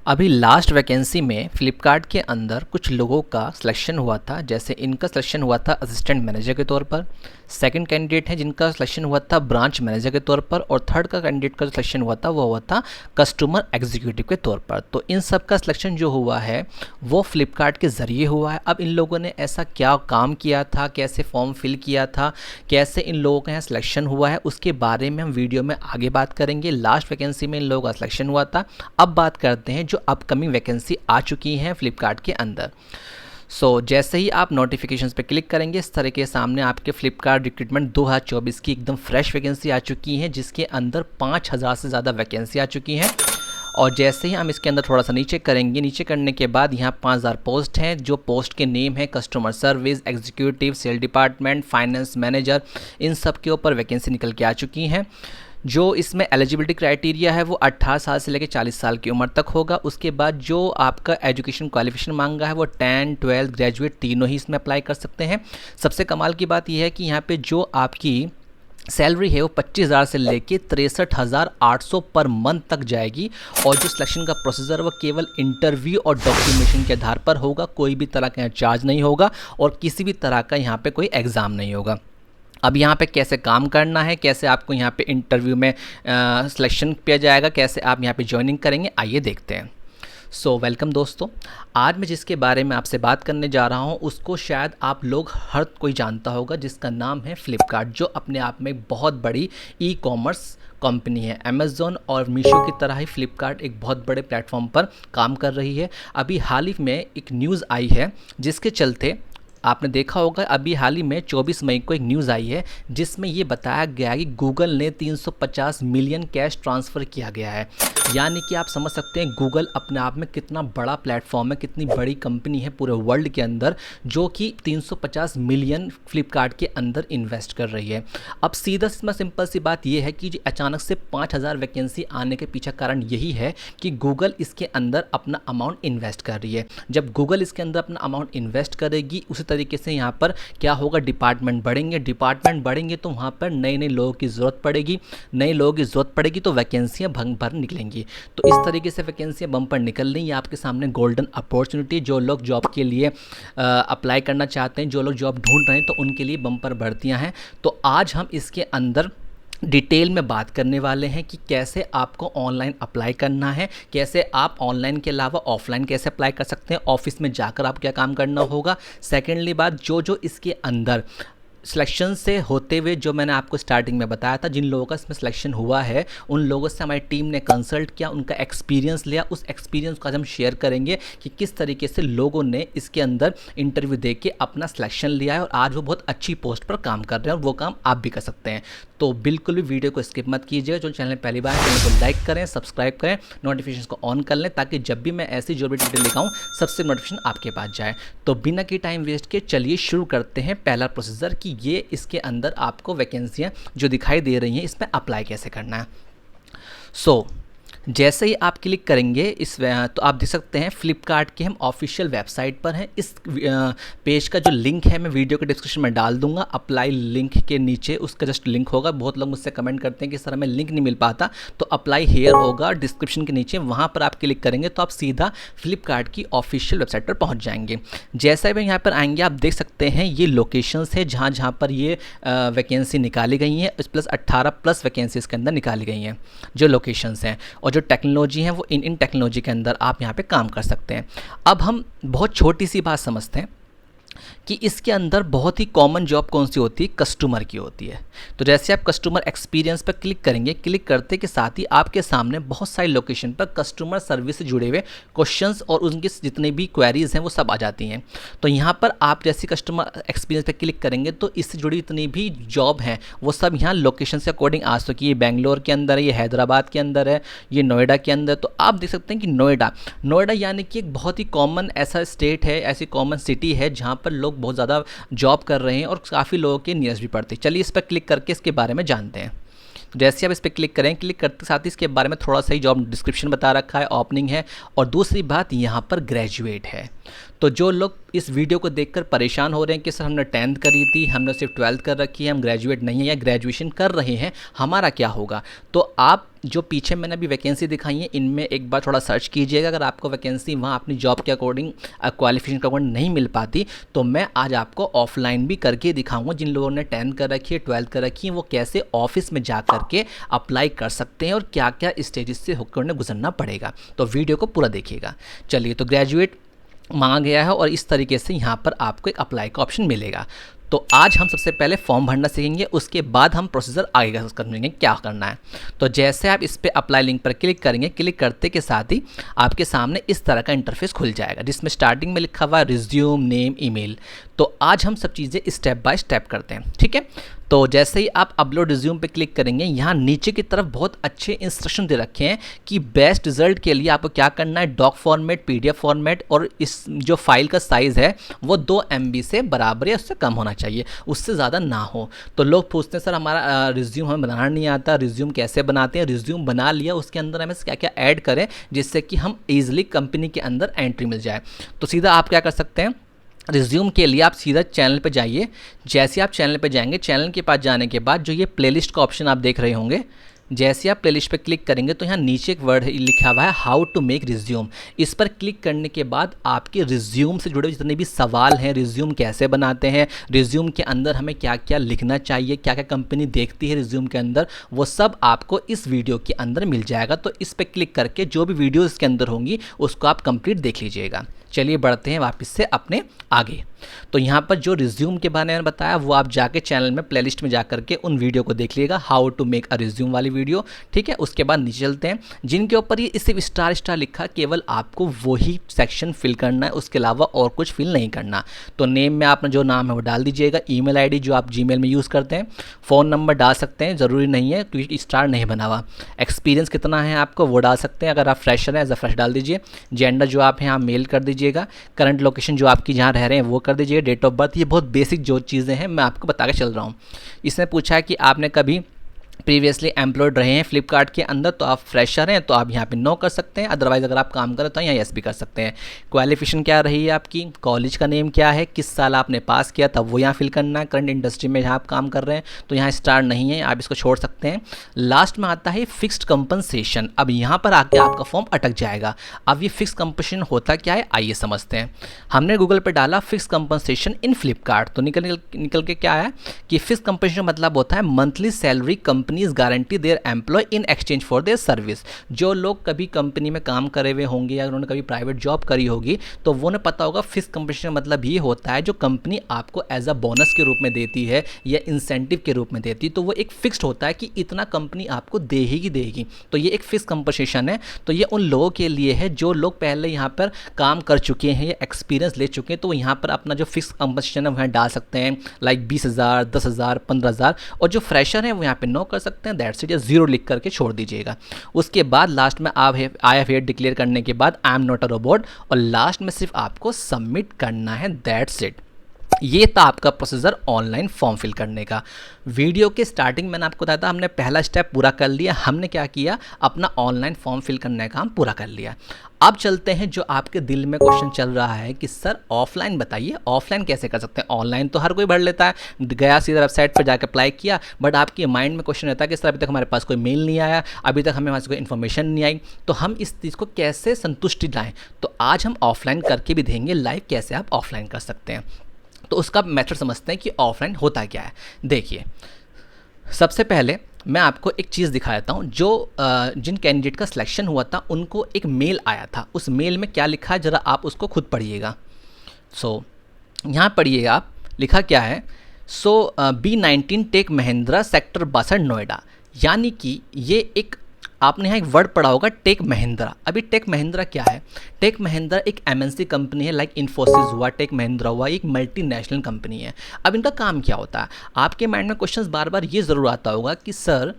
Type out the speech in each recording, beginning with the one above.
अभी last vacancy में Flipkart के अंदर कुछ लोगों का सिलेक्शन हुआ था। जैसे इनका सिलेक्शन हुआ था असिस्टेंट मैनेजर के तौर पर, सेकंड कैंडिडेट है जिनका सिलेक्शन हुआ था ब्रांच मैनेजर के तौर पर, और थर्ड का कैंडिडेट का सिलेक्शन हुआ था वो हुआ था कस्टमर एग्जीक्यूटिव के तौर पर। तो इन सब का सिलेक्शन जो हुआ है वो फ़्लिपकार्ट के ज़रिए हुआ है। अब इन लोगों ने ऐसा क्या काम किया था, कैसे फॉर्म फिल किया था, कैसे इन लोगों का यहाँ सिलेक्शन हुआ है, उसके बारे में हम वीडियो में आगे बात करेंगे। लास्ट वैकेंसी में इन लोगों का सिलेक्शन हुआ था। अब बात करते हैं जो अपकमिंग वैकेंसी आ चुकी हैं फ्लिपकार्ट के अंदर। जैसे ही आप नोटिफिकेशंस पे क्लिक करेंगे इस तरह के सामने आपके फ्लिपकार्ट रिक्रूटमेंट 2024 की एकदम फ्रेश वैकेंसी आ चुकी है, जिसके अंदर 5000 से ज़्यादा वैकेंसी आ चुकी हैं। और जैसे ही हम इसके अंदर थोड़ा सा नीचे करेंगे, नीचे करने के बाद यहाँ 5000 पोस्ट हैं, जो पोस्ट के नेम है customer service, executive, sale department, finance manager, इन सब के ऊपर वैकेंसी निकल के आ चुकी हैं। जो इसमें एलिजिबिलिटी क्राइटेरिया है वो 18 साल से लेकर 40 साल की उम्र तक होगा। उसके बाद जो आपका एजुकेशन क्वालिफिकेशन मांगा है वो 10, 12, ग्रेजुएट तीनों ही इसमें अप्लाई कर सकते हैं। सबसे कमाल की बात यह है कि यहाँ पे जो आपकी सैलरी है वो 25,000 से लेके 63,800 पर मंथ तक जाएगी। और जो सिलेक्शन का प्रोसीजर वो केवल इंटरव्यू और डॉक्यूमेंटेशन के आधार पर होगा। कोई भी तरह का चार्ज नहीं होगा और किसी भी तरह का यहाँ पे कोई एग्ज़ाम नहीं होगा। अब यहाँ पे कैसे काम करना है, कैसे आपको यहाँ पे इंटरव्यू में सिलेक्शन किया जाएगा, कैसे आप यहाँ पे ज्वाइनिंग करेंगे, आइए देखते हैं। वेलकम दोस्तों, आज मैं जिसके बारे में आपसे बात करने जा रहा हूँ उसको शायद आप लोग हर कोई जानता होगा, जिसका नाम है फ्लिपकार्ट, जो अपने आप में बहुत बड़ी ई कॉमर्स कंपनी है। अमेज़ॉन और मीशो की तरह ही फ्लिपकार्ट एक बहुत बड़े प्लेटफॉर्म पर काम कर रही है। अभी हाल ही में एक न्यूज़ आई है जिसके चलते आपने देखा होगा, अभी हाल ही में 24 मई को एक न्यूज़ आई है जिसमें ये बताया गया कि गूगल ने 350 मिलियन कैश ट्रांसफ़र किया गया है। यानी कि आप समझ सकते हैं गूगल अपने आप में कितना बड़ा प्लेटफॉर्म है, कितनी बड़ी कंपनी है पूरे वर्ल्ड के अंदर, जो कि 350 मिलियन फ्लिपकार्ट के अंदर इन्वेस्ट कर रही है। अब सीधा सिंपल सी बात यह है कि अचानक से 5000 वैकेंसी आने के पीछे कारण यही है कि गूगल इसके अंदर अपना अमाउंट इन्वेस्ट कर रही है। जब गूगल इसके अंदर अपना अमाउंट इन्वेस्ट करेगी, उसी तरीके से यहाँ पर क्या होगा, डिपार्टमेंट बढ़ेंगे तो वहाँ पर नए नए लोगों की ज़रूरत पड़ेगी, तो वैकेंसियाँ भर निकलेंगी। तो इस तरीके से वैकेंसियाँ बम पर निकल रही हैं। आपके सामने गोल्डन अपॉर्चुनिटी, जो लोग जॉब के लिए अप्लाई करना चाहते हैं, जो लोग जॉब ढूंढ रहे हैं, तो उनके लिए बम पर भर्तियाँ हैं। तो आज हम इसके अंदर डिटेल में बात करने वाले हैं कि कैसे आपको ऑनलाइन अप्लाई करना है, कैसे आप ऑनलाइन के अलावा ऑफलाइन कैसे अप्लाई कर सकते हैं, ऑफिस में जाकर आप क्या काम करना होगा। सेकेंडली बात, जो इसके अंदर सिलेक्शन से होते हुए जो मैंने आपको स्टार्टिंग में बताया था, जिन लोगों का इसमें सिलेक्शन हुआ है उन लोगों से हमारी टीम ने कंसल्ट किया, उनका एक्सपीरियंस लिया। उस एक्सपीरियंस को आज हम शेयर करेंगे कि किस तरीके से लोगों ने इसके अंदर इंटरव्यू दे के अपना सिलेक्शन लिया है और आज वो बहुत अच्छी पोस्ट पर काम कर रहे हैं और वो काम आप भी कर सकते हैं। तो बिल्कुल भी वीडियो को स्किप मत कीजिएगा। जो चैनल पहली बार चैनल को लाइक करें, सब्सक्राइब करें, नोटिफिकेशन को ऑन कर लें, ताकि जब भी मैं ऐसी जो भी डिटेल लेकर आऊँ सबसे नोटिफिकेशन आपके पास जाए। तो बिना की टाइम वेस्ट के चलिए शुरू करते हैं पहला प्रोसीजर कि ये इसके अंदर आपको वैकेंसियाँ जो दिखाई दे रही हैं इसमें अप्लाई कैसे करना है। जैसे ही आप क्लिक करेंगे तो आप देख सकते हैं फ्लिपकार्ट के हम ऑफिशियल वेबसाइट पर हैं। इस पेज का जो लिंक है मैं वीडियो के डिस्क्रिप्शन में डाल दूंगा। अप्लाई लिंक के नीचे उसका जस्ट लिंक होगा। बहुत लोग मुझसे कमेंट करते हैं कि सर हमें लिंक नहीं मिल पाता, तो अप्लाई हेयर होगा डिस्क्रिप्शन के नीचे, वहाँ पर आप क्लिक करेंगे तो आप सीधा फ्लिपकार्ट की ऑफिशियल वेबसाइट पर पहुँच जाएंगे। जैसे भी यहाँ पर आएंगे आप देख सकते हैं ये लोकेशंस है जहाँ पर ये वैकेंसी निकाली गई हैं, प्लस 18+ वैकेंसी इसके अंदर निकाली गई हैं जो लोकेशंस हैं। और जो टेक्नोलॉजी है वो इन टेक्नोलॉजी के अंदर आप यहाँ पे काम कर सकते हैं। अब हम बहुत छोटी सी बात समझते हैं कि इसके अंदर बहुत ही कॉमन जॉब कौन सी होती है, कस्टमर की होती है। तो जैसे आप कस्टमर एक्सपीरियंस पर क्लिक करेंगे, क्लिक करते के साथ ही आपके सामने बहुत सारी लोकेशन पर कस्टमर सर्विस से जुड़े हुए क्वेश्चंस और उनकी जितने भी क्वेरीज हैं वो सब आ जाती हैं। तो यहाँ पर आप जैसे कस्टमर एक्सपीरियंस पर क्लिक करेंगे तो इससे जुड़ी जितनी भी जॉब हैं वो सब यहाँ लोकेशन से अकॉर्डिंग आ सके। ये बेंगलोर के अंदर है, ये हैदराबाद के अंदर है, ये नोएडा के अंदर। तो आप देख सकते हैं कि नोएडा यानी कि एक बहुत ही कॉमन ऐसा स्टेट है, ऐसी कॉमन सिटी है जहाँ पर लोग बहुत ज़्यादा जॉब कर रहे हैं और काफ़ी लोगों के नियर्स भी पड़ते हैं। चलिए इस पर क्लिक करके इसके बारे में जानते हैं। तो जैसे आप इस पर क्लिक करें, क्लिक करते साथ ही इसके बारे में थोड़ा सा ही जॉब डिस्क्रिप्शन बता रखा है, ओपनिंग है, और दूसरी बात यहाँ पर ग्रेजुएट है। तो जो लोग इस वीडियो को देखकर परेशान हो रहे हैं कि सर हमने 10th करी थी, हमने सिर्फ 12th कर रखी है, हम ग्रेजुएट नहीं है या ग्रेजुएशन कर रहे हैं, हमारा क्या होगा, तो आप जो पीछे मैंने अभी वैकेंसी दिखाई है इनमें एक बार थोड़ा सर्च कीजिएगा। अगर आपको वैकेंसी वहाँ अपनी जॉब के अकॉर्डिंग क्वालिफिकेशन के अकॉर्डिंग नहीं मिल पाती तो मैं आज आपको ऑफलाइन भी करके दिखाऊंगा। जिन लोगों ने 10th कर रखी है, 12th कर रखी है, वो कैसे ऑफिस में जा करके अप्लाई कर सकते हैं और क्या क्या स्टेजेस से होकर उन्हें गुजरना पड़ेगा। तो वीडियो को पूरा देखिएगा। चलिए, तो ग्रेजुएट मांगा गया है और इस तरीके से यहाँ पर आपको एक अप्लाई का ऑप्शन मिलेगा। तो आज हम सबसे पहले फॉर्म भरना सीखेंगे, उसके बाद हम प्रोसीजर आगे का करेंगे क्या करना है। तो जैसे आप इस पर अप्लाई लिंक पर क्लिक करेंगे, क्लिक करते के साथ ही आपके सामने इस तरह का इंटरफेस खुल जाएगा जिसमें स्टार्टिंग में लिखा हुआ है रिज्यूम, नेम, ईमेल। तो आज हम सब चीज़ें स्टेप बाय स्टेप करते हैं, ठीक है। तो जैसे ही आप अपलोड रिज्यूम पे क्लिक करेंगे, यहाँ नीचे की तरफ बहुत अच्छे इंस्ट्रक्शन दे रखे हैं कि बेस्ट रिजल्ट के लिए आपको क्या करना है। डॉक फॉर्मेट, PDF फॉर्मेट और इस जो फाइल का साइज़ है वो 2 MB से बराबर या उससे कम होना चाहिए, उससे ज़्यादा ना हो। तो लोग पूछते हैं सर हमारा रिज्यूम हमें बनाना नहीं आता, रिज्यूम कैसे बनाते हैं। रिज्यूम बना लिया, उसके अंदर हमें क्या क्या ऐड करें जिससे कि हम ईजिली कंपनी के अंदर एंट्री मिल जाए। तो सीधा आप क्या कर सकते हैं, रिज्यूम के लिए आप सीधा चैनल पे जाइए। जैसे आप चैनल पे जाएंगे, चैनल के पास जाने के बाद जो ये प्लेलिस्ट का ऑप्शन आप देख रहे होंगे, जैसे आप प्लेलिस्ट पे क्लिक करेंगे तो यहाँ नीचे एक वर्ड लिखा हुआ है हाउ टू मेक रिज्यूम। इस पर क्लिक करने के बाद आपके रिज्यूम से जुड़े जितने भी सवाल हैं, रिज्यूम कैसे बनाते हैं, रिज्यूम के अंदर हमें क्या क्या लिखना चाहिए, क्या क्या कंपनी देखती है रिज्यूम के अंदर, वो सब आपको इस वीडियो के अंदर मिल जाएगा। तो इस पर क्लिक करके जो भी वीडियो इसके अंदर होंगी उसको आप कंप्लीट देख लीजिएगा। चलिए बढ़ते हैं वापस से अपने आगे। तो यहाँ पर जो रिज्यूम के बारे में बताया वो आप जाके चैनल में प्लेलिस्ट में जा करके उन वीडियो को देख लीजिएगा, how to make a resume वाली वीडियो, ठीक है। उसके बाद नीचे चलते हैं, जिनके ऊपर ये सिर्फ स्टार स्टार लिखा, केवल आपको वही सेक्शन फिल करना है, उसके अलावा और कुछ फिल नहीं करना। तो नेम में आपने जो नाम है वो डाल दीजिएगा, ईमेल आईडी जो आप जीमेल में यूज़ करते हैं, फ़ोन नंबर डाल सकते हैं, ज़रूरी नहीं है क्योंकि स्टार नहीं बना हुआ। एक्सपीरियंस कितना है आपको वो डाल सकते हैं, अगर आप फ्रेशर हैं एज अ फ्रेश डाल दीजिए। जेंडर जो आप हैं आप मेल कर दीजिएगा। करंट लोकेशन जो आपकी जहाँ रह रहे हैं वो कर दीजिए। डेट ऑफ बर्थ, ये बहुत बेसिक जो चीज़ें हैं मैं आपको बता के चल रहा हूँ। इसने पूछा है कि आपने कभी प्रीवियसली एम्प्लॉयड रहे हैं फ्लिपकार्ट के अंदर, तो आप फ्रेशर हैं तो आप यहाँ पे नो कर सकते हैं। अदरवाइज़ अगर आप काम करें तो यहाँ यस भी कर सकते हैं। क्वालिफिकेशन क्या रही है आपकी, कॉलेज का नेम क्या है, किस साल आपने पास किया तब वो यहाँ फिल करना है। करंट इंडस्ट्री में जहाँ आप काम कर रहे हैं तो यहाँ स्टार नहीं है, आप इसको छोड़ सकते हैं। लास्ट में आता है फिक्स्ड कंपनसेशन। अब यहाँ पर आके आपका फॉर्म अटक जाएगा। अब ये फिक्स कंपनसेशन होता क्या है आइए समझते हैं। हमने गूगल पर डाला फिक्स कंपनसेशन इन फ्लिपकार्ट, तो निकल के क्या है कि फिक्स कंपनसेशन मतलब होता है monthly salary companies guarantee their employ in exchange for their service. जो लोग कभी कंपनी में काम करे हुए होंगे या उन्होंने कभी प्राइवेट जॉब करी होगी तो वो ने पता होगा फिक्स कंपनसेशन मतलब ये होता है जो कंपनी आपको एज अ बोनस के रूप में देती है या इंसेंटिव के रूप में देती है। तो वो एक फिक्स्ड होता है कि इतना कंपनी आपको देगी। तो ये एक फिक्स कंपनसेशन है। तो ये उन लोगों के लिए है जो लोग पहले यहाँ पर काम कर चुके हैं या एक्सपीरियंस ले चुके हैं, तो यहाँ पर अपना जो फिक्स कंपनसेशन है वहाँ डाल सकते हैं, लाइक 20,000, 10,000, 15,000। और जो फ्रेशर हैं वो यहाँ पे नो कर सकते हैं, दैट्स इट, या 0 लिख करके छोड़ दीजिएगा। उसके बाद लास्ट में आप आई हैव हियर डिक्लेयर करने के बाद I am not a robot, और लास्ट में सिर्फ आपको सबमिट करना है, दैट्स इट। ये था आपका प्रोसीजर ऑनलाइन फॉर्म फिल करने का। वीडियो के स्टार्टिंग मैंने आपको बताया था हमने पहला स्टेप पूरा कर लिया। हमने क्या किया, अपना ऑनलाइन फॉर्म फिल करने का काम पूरा कर लिया। अब चलते हैं जो आपके दिल में क्वेश्चन चल रहा है कि सर ऑफलाइन बताइए, ऑफलाइन कैसे कर सकते हैं। ऑनलाइन तो हर कोई भर लेता है, गया सीधा वेबसाइट पर जाकर अप्लाई किया, बट आपके माइंड में क्वेश्चन रहता है कि सर अभी तक हमारे पास कोई मेल नहीं आया, अभी तक हमें वहाँ से कोई इन्फॉर्मेशन नहीं आई, तो हम इस चीज़ को कैसे संतुष्टि लाएँ। तो आज हम ऑफलाइन करके भी देंगे लाइव कैसे आप ऑफलाइन कर सकते हैं। तो उसका मेथड समझते हैं कि ऑफलाइन होता क्या है। देखिए, सबसे पहले मैं आपको एक चीज़ दिखा देता हूँ। जो जिन कैंडिडेट का सिलेक्शन हुआ था उनको एक मेल आया था, उस मेल में क्या लिखा है ज़रा आप उसको खुद पढ़िएगा। यहाँ पढ़िएगा आप, लिखा क्या है, B19 take Mahindra sector 62 Noida. यानी कि ये एक आपने यहाँ एक वर्ड पढ़ा होगा टेक महिंद्रा। अभी टेक महिंद्रा क्या है, टेक महिंद्रा एक MNC कंपनी है, लाइक इन्फोसिस हुआ, टेक महिंद्रा हुआ, एक मल्टीनेशनल कंपनी है। अब इनका काम क्या होता है, आपके माइंड में क्वेश्चंस बार बार ये ज़रूर आता होगा कि सर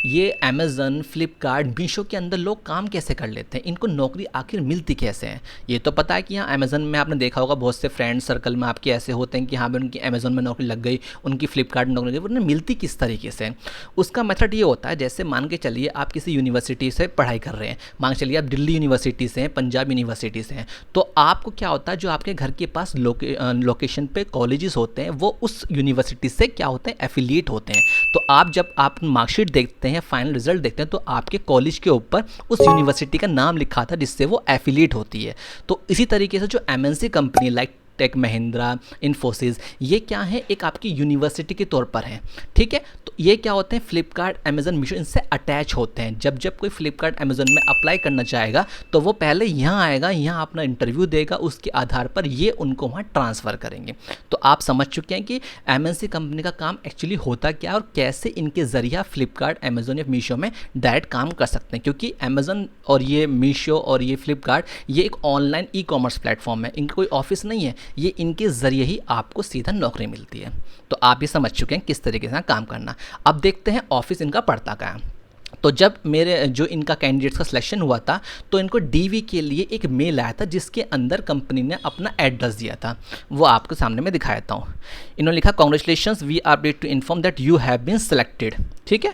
ये अमेज़न, फ्लिपकार्ट, मीशो के अंदर लोग काम कैसे कर लेते हैं, इनको नौकरी आखिर मिलती कैसे है। ये तो पता है कि यहाँ अमेज़न में आपने देखा होगा बहुत से फ्रेंड सर्कल में आपके ऐसे होते हैं कि हाँ भाई उनकी अमेज़न में नौकरी लग गई, उनकी फ्लिपकार्ट में नौकरी लग गई, उन्हें मिलती किस तरीके से। उसका मेथड ये होता है, जैसे मान के चलिए आप किसी यूनिवर्सिटी से पढ़ाई कर रहे हैं, मान के चलिए आप दिल्ली यूनिवर्सिटी से हैं, पंजाब यूनिवर्सिटी से हैं, तो आपको क्या होता है जो आपके घर के पास लोकेशन पे कॉलेजेस होते हैं वो उस यूनिवर्सिटी से क्या होते हैं, एफिलिएट होते हैं। तो आप जब आप मार्कशीट देखते देखते हैं, फाइनल रिजल्ट देखते हैं, तो आपके कॉलेज के ऊपर उस यूनिवर्सिटी का नाम लिखा था जिससे वो एफिलिएट होती है। तो इसी तरीके से जो MNC company like Tech Mahindra, Infosys, ये क्या है, एक आपकी यूनिवर्सिटी के तौर पर है। ठीक है, तो ये क्या होते हैं, फ्लिपकार्ट, अमेजन, मीशो इनसे अटैच होते हैं। जब जब कोई फ्लिपकार्ट, अमेजन में अप्लाई करना चाहेगा तो वो पहले यहाँ आएगा, यहाँ अपना इंटरव्यू देगा, उसके आधार पर ये उनको वहाँ ट्रांसफ़र करेंगे। तो आप समझ चुके हैं कि एमएनसी कंपनी का काम एक्चुअली होता क्या है और कैसे इनके ज़रिए फ्लिपकार्ट, अमेजन या मीशो में डायरेक्ट काम कर सकते हैं। क्योंकि अमेजन और ये मीशो और ये फ्लिपकार्ट, ये एक ऑनलाइन ई कॉमर्स प्लेटफॉर्म है, इनका कोई ऑफिस नहीं है, ये इनके ज़रिए ही आपको सीधा नौकरी मिलती है। तो आप ये समझ चुके हैं किस तरीके से काम करना। अब देखते हैं ऑफिस इनका पड़ता कहाँ है। तो जब मेरे जो इनका कैंडिडेट्स का सिलेक्शन हुआ था तो इनको डीवी के लिए एक मेल आया था जिसके अंदर कंपनी ने अपना एड्रेस दिया था, वो आपके सामने मैं दिखा देता हूँ। इन्होंने लिखा, congratulations, we are pleased to inform that you have been selected. ठीक है,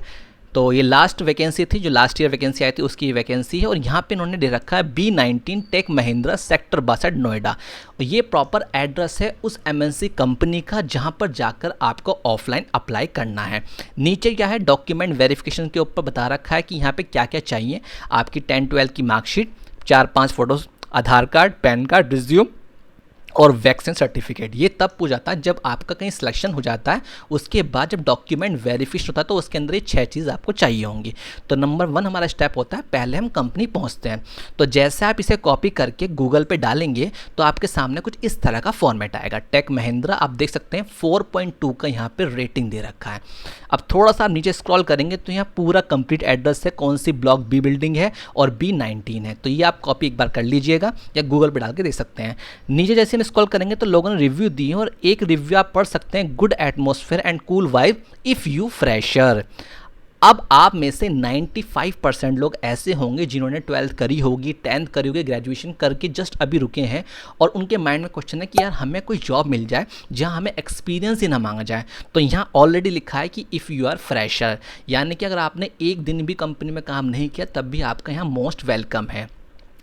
तो ये लास्ट वैकेंसी थी, जो लास्ट ईयर वैकेंसी आई थी उसकी वैकेंसी है। और यहाँ पे इन्होंने दे रखा है B19 take Mahindra, sector 62, Noida. और ये प्रॉपर एड्रेस है उस एमएनसी कंपनी का जहाँ पर जाकर आपको ऑफलाइन अप्लाई करना है। नीचे क्या है, डॉक्यूमेंट वेरिफिकेशन के ऊपर बता रखा है कि यहाँ पे क्या क्या चाहिए। आपकी 10-12 की मार्कशीट, 4-5 फोटोज़, आधार कार्ड, पैन कार्ड, रिज्यूम और वैक्सीन सर्टिफिकेट। ये तब पूछ जाता है जब आपका कहीं सिलेक्शन हो जाता है, उसके बाद जब डॉक्यूमेंट वेरिफिकेशन होता है तो उसके अंदर ये 6 चीज़ आपको चाहिए होंगी। तो नंबर 1 हमारा स्टेप होता है, पहले हम कंपनी पहुंचते हैं। तो जैसे आप इसे कॉपी करके गूगल पे डालेंगे तो आपके सामने कुछ इस तरह का फॉर्मेट आएगा। टेक महिंद्रा, आप देख सकते हैं 4.2 का यहाँ पर रेटिंग दे रखा है। अब थोड़ा सा आप नीचे स्क्रॉल करेंगे तो यहाँ पूरा कंप्लीट एड्रेस है, कौन सी ब्लॉक बी बिल्डिंग है और B19 है। तो ये आप कॉपी एक बार कर लीजिएगा या गूगल पे डाल के देख सकते हैं। नीचे जैसे स्क्रॉल करेंगे तो लोगों ने रिव्यू दिए और एक रिव्यू आप पढ़ सकते हैं, good atmosphere and cool vibe if you fresher. अब आप में से 95% लोग ऐसे होंगे जिन्होंने 12th करी होगी, 10th करी होगी, ग्रेजुएशन करके जस्ट अभी रुके हैं और उनके माइंड में क्वेश्चन है कि यार हमें कोई जॉब मिल जाए जहां हमें एक्सपीरियंस ही ना मांगा जाए। तो यहाँ ऑलरेडी लिखा है कि इफ़ यू आर फ्रेशर, यानी कि अगर आपने एक दिन भी कंपनी में काम नहीं किया तब भी आपका यहाँ मोस्ट वेलकम है।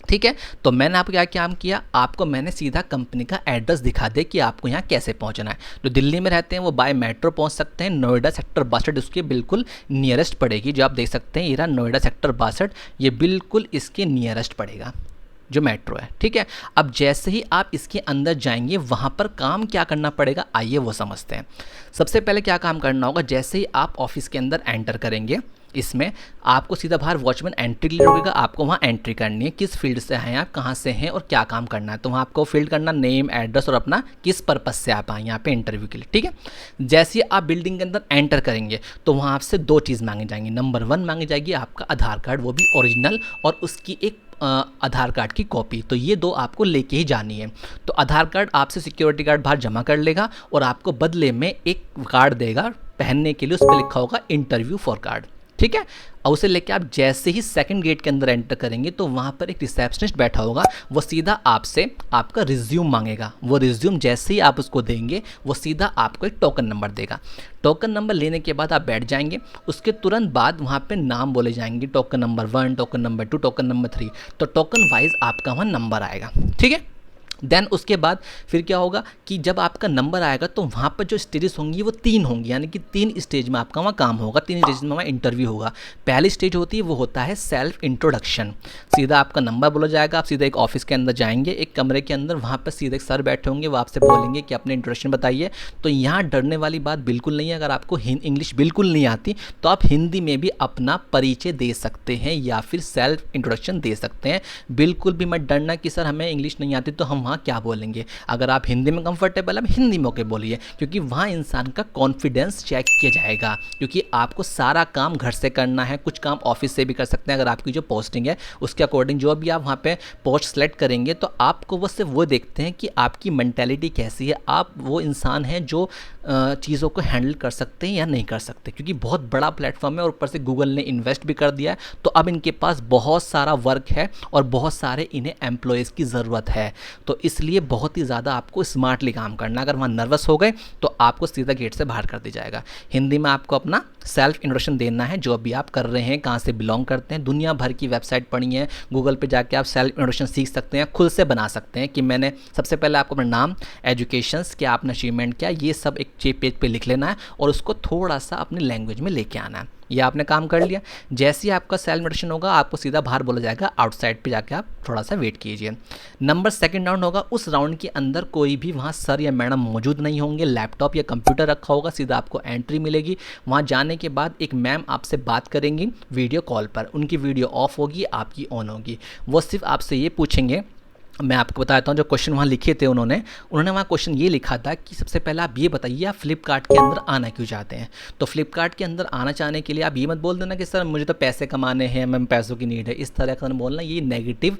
ठीक है, तो मैंने आपको क्या काम किया, आपको मैंने सीधा कंपनी का एड्रेस दिखा दे कि आपको यहाँ कैसे पहुँचना है। जो दिल्ली में रहते हैं वो बाय मेट्रो पहुँच सकते हैं, नोएडा सेक्टर 62 उसके बिल्कुल नियरेस्ट पड़ेगी। जो आप देख सकते हैं ये रहा नोएडा सेक्टर 62, ये बिल्कुल इसके नियरेस्ट पड़ेगा जो मेट्रो है। ठीक है, अब जैसे ही आप इसके अंदर जाएंगे वहाँ पर काम क्या करना पड़ेगा, आइए वो समझते हैं। सबसे पहले क्या काम करना होगा, जैसे ही आप ऑफिस के अंदर एंटर करेंगे, इसमें आपको सीधा बाहर वॉचमैन एंट्री के लिए रोकेगा, आपको वहाँ एंट्री करनी है, किस फील्ड से हैं आप, कहाँ से हैं और क्या काम करना है। तो वहाँ आपको फील्ड करना, नेम, एड्रेस और अपना किस पर्पस से आप आए यहाँ पे इंटरव्यू के लिए। ठीक है, जैसे ही आप बिल्डिंग के अंदर एंटर करेंगे तो वहाँ आपसे 2 चीज़ मांगी जाएंगी। नंबर 1 मांगी जाएगी आपका आधार कार्ड, वो भी ओरिजिनल, और उसकी एक आधार कार्ड की कॉपी। तो ये 2 आपको लेके ही जानी है। तो आधार कार्ड आपसे सिक्योरिटी गार्ड बाहर जमा कर लेगा और आपको बदले में एक कार्ड देगा पहनने के लिए, उस पर लिखा होगा इंटरव्यू फॉर कार्ड। ठीक है, और उसे लेके आप जैसे ही सेकंड गेट के अंदर एंटर करेंगे तो वहाँ पर एक रिसेप्शनिस्ट बैठा होगा, वो सीधा आपसे आपका रिज्यूम मांगेगा। वो रिज्यूम जैसे ही आप उसको देंगे वो सीधा आपको एक टोकन नंबर देगा। टोकन नंबर लेने के बाद आप बैठ जाएंगे, उसके तुरंत बाद वहाँ पे नाम बोले जाएंगे, token number 1, token number 2, token number 3। तो टोकन वाइज आपका वहाँ नंबर आएगा। ठीक है, देन उसके बाद फिर क्या होगा कि जब आपका नंबर आएगा तो वहाँ पर जो स्टेजेस होंगी वो 3 होंगी, यानी कि 3 स्टेज में आपका वहाँ काम होगा, 3 स्टेज में वहाँ इंटरव्यू होगा। पहली स्टेज होती है वो होता है सेल्फ इंट्रोडक्शन। सीधा आपका नंबर बोला जाएगा, आप सीधा एक ऑफिस के अंदर जाएंगे, एक कमरे के अंदर, वहाँ पर सीधे एक सर बैठे होंगे, वो आपसे बोलेंगे कि अपने इंट्रोडक्शन बताइए। तो यहाँ डरने वाली बात बिल्कुल नहीं है। अगर आपको इंग्लिश बिल्कुल नहीं आती तो आप हिंदी में भी अपना परिचय दे सकते हैं या फिर सेल्फ इंट्रोडक्शन दे सकते हैं। बिल्कुल भी मत डरना कि सर हमें इंग्लिश नहीं आती तो हम क्या बोलेंगे। अगर आप हिंदी में कंफर्टेबल है, हिंदी में होकर बोलिए, क्योंकि वहाँ इंसान का कॉन्फिडेंस चेक किया जाएगा। क्योंकि आपको सारा काम घर से करना है, कुछ काम ऑफिस से भी कर सकते हैं। अगर आपकी जो पोस्टिंग है उसके अकॉर्डिंग जो भी आप वहाँ पे पोस्ट सेलेक्ट करेंगे तो आपको वो सिर्फ वो देखते हैं कि आपकी मेंटालिटी कैसी है, आप वो इंसान हैं जो चीज़ों को हैंडल कर सकते हैं या नहीं कर सकते। क्योंकि बहुत बड़ा प्लेटफॉर्म है और ऊपर से गूगल ने इन्वेस्ट भी कर दिया है, तो अब इनके पास बहुत सारा वर्क है और बहुत सारे इन्हें एम्प्लॉयज़ की ज़रूरत है। तो इसलिए बहुत ही ज़्यादा आपको स्मार्टली काम करना। अगर वहाँ नर्वस हो गए तो आपको सीधा गेट से बाहर कर दिया जाएगा। हिंदी में आपको अपना सेल्फ इंट्रोडक्शन देना है, जो अभी आप कर रहे हैं, कहाँ से बिलोंग करते हैं। दुनिया भर की वेबसाइट पढ़ी है, गूगल पे जाके आप सेल्फ इंट्रोडक्शन सीख सकते हैं, खुद से बना सकते हैं कि मैंने सबसे पहले आपको अपना नाम, एजुकेशंस, क्या आपने अचीवमेंट क्या, ये सब एक पेज पे लिख लेना है और उसको थोड़ा सा अपनी लैंग्वेज में लेके आना है। ये आपने काम कर लिया। जैसे ही आपका सेल्फ इंट्रोडक्शन होगा आपको सीधा बाहर बोला जाएगा, आउटसाइड पे जाके आप थोड़ा सा वेट कीजिए। नंबर सेकंड राउंड होगा, उस राउंड के अंदर कोई भी वहाँ सर या मैडम मौजूद नहीं होंगे, लैपटॉप या कंप्यूटर रखा होगा, सीधा आपको एंट्री मिलेगी। वहाँ जाने के बाद एक मैम आपसे बात करेंगी वीडियो कॉल पर, उनकी वीडियो ऑफ होगी, आपकी ऑन होगी। वो सिर्फ आपसे ये पूछेंगे, मैं आपको बताता हूँ जो क्वेश्चन वहाँ लिखे थे उन्होंने वहाँ क्वेश्चन ये लिखा था कि सबसे पहले आप ये बताइए आप फ्लिपकार्ट के अंदर आना क्यों चाहते हैं। तो फ्लिपकार्ट के अंदर आना चाहने के लिए आप ये मत बोल देना कि सर मुझे तो पैसे कमाने हैं, मैं पैसों की नीड है, इस तरह का बोलना, ये नेगेटिव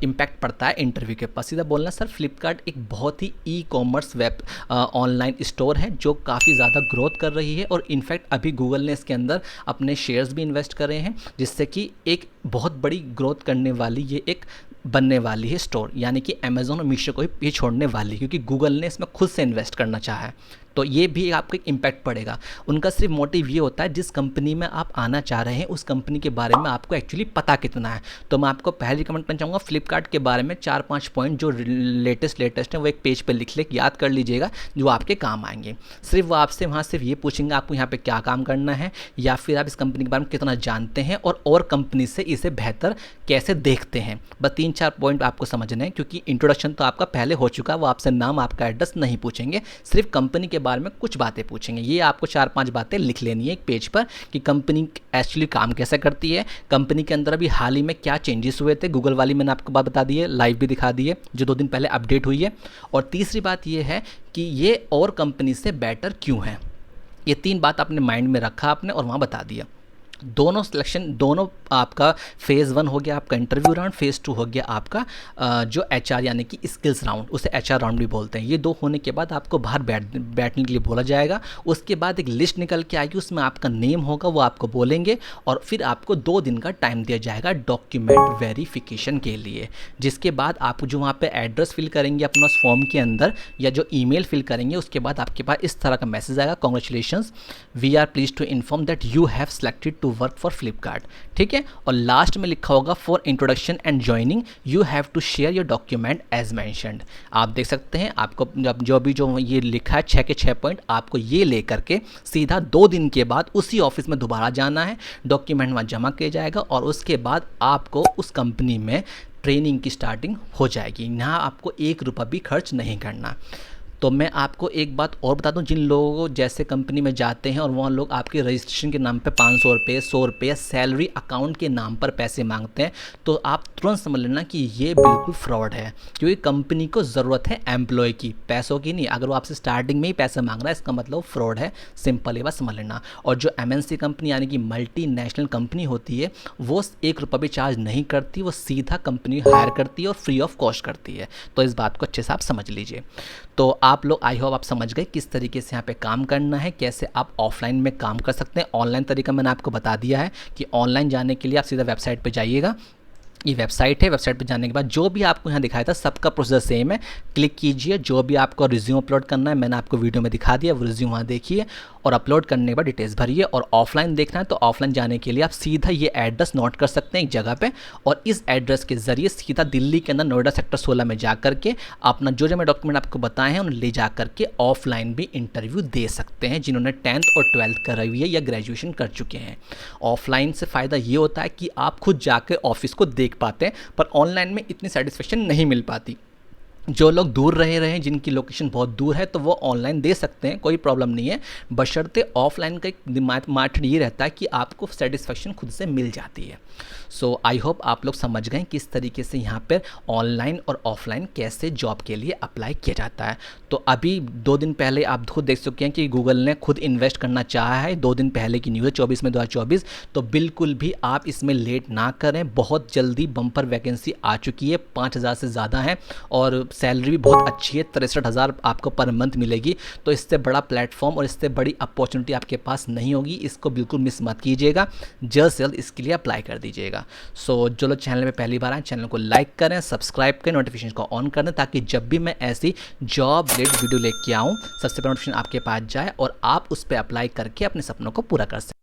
इम्पैक्ट पड़ता है इंटरव्यू के पास। सीधा बोलना सर फ्लिपकार्ट एक बहुत ही e commerce web online store है जो काफ़ी ज़्यादा ग्रोथ कर रही है, और इनफैक्ट अभी गूगल ने इसके अंदर अपने शेयर्स भी इन्वेस्ट कर रहे हैं, जिससे कि एक बहुत बड़ी ग्रोथ करने वाली ये एक बनने वाली है स्टोर, यानी कि अमेज़ॉन और मीशो को भी छोड़ने वाली है, क्योंकि गूगल ने इसमें खुद से इन्वेस्ट करना चाहा है। तो ये भी आपको एक इम्पैक्ट पड़ेगा। उनका सिर्फ मोटिव ये होता है जिस कंपनी में आप आना चाह रहे हैं उस कंपनी के बारे में आपको एक्चुअली पता कितना है। तो मैं आपको पहले रिकमेंड करना चाहूँगा फ्लिपकार्ट के बारे में 4-5 पॉइंट जो लेटेस्ट है वो एक पेज पर लिख ले, याद कर लीजिएगा, जो आपके काम आएंगे। सिर्फ वो आपसे वहाँ सिर्फ ये पूछेंगे आपको यहाँ पर क्या काम करना है, या फिर आप इस कंपनी के बारे में कितना जानते हैं और कंपनी से इसे बेहतर कैसे देखते हैं। बस 3-4 पॉइंट आपको समझने हैं, क्योंकि इंट्रोडक्शन तो आपका पहले हो चुका है, वो आपसे नाम आपका एड्रेस नहीं पूछेंगे, सिर्फ कंपनी के बारे में कुछ बातें पूछेंगे। ये आपको 4-5 बातें लिख लेनी है एक पेज पर कि कंपनी एक्चुअली काम कैसे करती है, कंपनी के अंदर अभी हाल ही में क्या चेंजेस हुए थे, गूगल वाली मैंने आपको बात बता दी है, लाइव भी दिखा दी है जो 2 दिन पहले अपडेट हुई है, और तीसरी बात ये है कि ये और कंपनी से बेटर क्यों है। ये 3 बात आपने माइंड में रखा आपने और वहाँ बता दिया। दोनों सिलेक्शन, दोनों आपका फेज़ 1 हो गया आपका इंटरव्यू राउंड, फेज़ 2 हो गया आपका जो HR यानी कि स्किल्स राउंड, उसे HR राउंड भी बोलते हैं। ये 2 होने के बाद आपको बाहर बैठने के लिए बोला जाएगा। उसके बाद एक लिस्ट निकल के आएगी, उसमें आपका नेम होगा, वो आपको बोलेंगे, और फिर आपको 2 दिन का टाइम दिया जाएगा डॉक्यूमेंट वेरिफिकेशन के लिए। जिसके बाद आप जो वहाँ पर एड्रेस फिल करेंगे अपना उस फॉर्म के अंदर, या जो ईमेल फिल करेंगे, उसके बाद आपके पास इस तरह का मैसेज आएगा, congratulations, we are please to inform that you have selected to work for Flipkart. ठीक है, और लास्ट में लिखा होगा for introduction and joining you have to share your document as mentioned. आप देख सकते हैं आपको जो ये लिखा है 6 के 6 पॉइंट, आपको ये लेकर के सीधा 2 दिन के बाद उसी ऑफिस में दोबारा जाना है, डॉक्यूमेंट वहाँ जमा किया जाएगा, और उसके बाद आपको उस कंपनी में ट्रेनिंग की स्टार्टिंग हो जाएगी। यहाँ आपको 1 रुपया भी खर्च नहीं करना। तो मैं आपको एक बात और बता दूं, जिन लोगों को जैसे कंपनी में जाते हैं और वहाँ लोग आपके रजिस्ट्रेशन के नाम पे 500 रुपये, 100 रुपये या सैलरी अकाउंट के नाम पर पैसे मांगते हैं, तो आप तुरंत समझ लेना कि ये बिल्कुल फ्रॉड है, क्योंकि कंपनी को ज़रूरत है एम्प्लॉय की, पैसों की नहीं। अगर वो आपसे स्टार्टिंग में ही पैसा मांग रहा है इसका मतलब फ्रॉड है, सिंपल ये बात समझ लेना। और जो MNC कंपनी यानी कि मल्टी नेशनल कंपनी होती है वो 1 रुपया भी चार्ज नहीं करती, वो सीधा कंपनी हायर करती है और फ्री ऑफ कॉस्ट करती है। तो इस बात को अच्छे से आप समझ लीजिए। तो आप लोग आई होप आप समझ गए किस तरीके से यहाँ पे काम करना है, कैसे आप ऑफलाइन में काम कर सकते हैं। ऑनलाइन तरीका मैंने आपको बता दिया है कि ऑनलाइन जाने के लिए आप सीधा वेबसाइट पे जाइएगा, ये वेबसाइट है, वेबसाइट पे जाने के बाद जो भी आपको यहाँ दिखाया था सबका प्रोसेस सेम है, क्लिक कीजिए, जो भी आपको रिज्यूम अपलोड करना है मैंने आपको वीडियो में दिखा दिया, वो रिज्यूम वहाँ देखिए और अपलोड करने के बाद डिटेल्स भरिए। और ऑफलाइन देखना है तो ऑफलाइन जाने के लिए आप सीधा ये एड्रेस नोट कर सकते हैं एक जगह पे, और इस एड्रेस के जरिए सीधा दिल्ली के अंदर नोएडा सेक्टर 16 में जा करके अपना जो मैं डॉक्यूमेंट आपको बताए हैं उन्हें ले जा करके ऑफलाइन भी इंटरव्यू दे सकते हैं, जिन्होंने 10th और 12th करी हुई है या ग्रेजुएशन कर चुके हैं। ऑफलाइन से फ़ायदा ये होता है कि आप खुद जाके ऑफिस को देख पाते हैं, पर ऑनलाइन में इतनी सेटिस्फेक्शन नहीं मिल पाती। जो लोग दूर रहे हैं, जिनकी लोकेशन बहुत दूर है, तो वो ऑनलाइन दे सकते हैं, कोई प्रॉब्लम नहीं है, बशर्ते ऑफलाइन का एक मार्ट ये रहता है कि आपको सेटिस्फेक्शन खुद से मिल जाती है। सो आई होप आप लोग समझ गए किस तरीके से यहाँ पर ऑनलाइन और ऑफलाइन कैसे जॉब के लिए अप्लाई किया जाता है। तो अभी 2 दिन पहले आप खुद देख चुके हैं कि गूगल ने खुद इन्वेस्ट करना चाहा है, 2 दिन पहले की न्यूज़ है 24 में 2024। तो बिल्कुल भी आप इसमें लेट ना करें, बहुत जल्दी बम्पर वैकेंसी आ चुकी है, 5000 से ज़्यादा है और सैलरी भी बहुत अच्छी है, 63,000 आपको पर मंथ मिलेगी। तो इससे बड़ा प्लेटफॉर्म और इससे बड़ी अपॉर्चुनिटी आपके पास नहीं होगी, इसको बिल्कुल मिस मत कीजिएगा, जल्द से जल्द इसके लिए अप्लाई कर दीजिएगा। सो जो लोग चैनल में पहली बार आए चैनल को लाइक करें, सब्सक्राइब करें, नोटिफिकेशन को ऑन कर दें, ताकि जब भी मैं ऐसी जॉब रिलेटेड वीडियो लेके आऊँ सबसे पहले नोटिफिकेशन आपके पास जाए और आप उस पर अप्लाई करके अपने सपनों को पूरा कर सकें।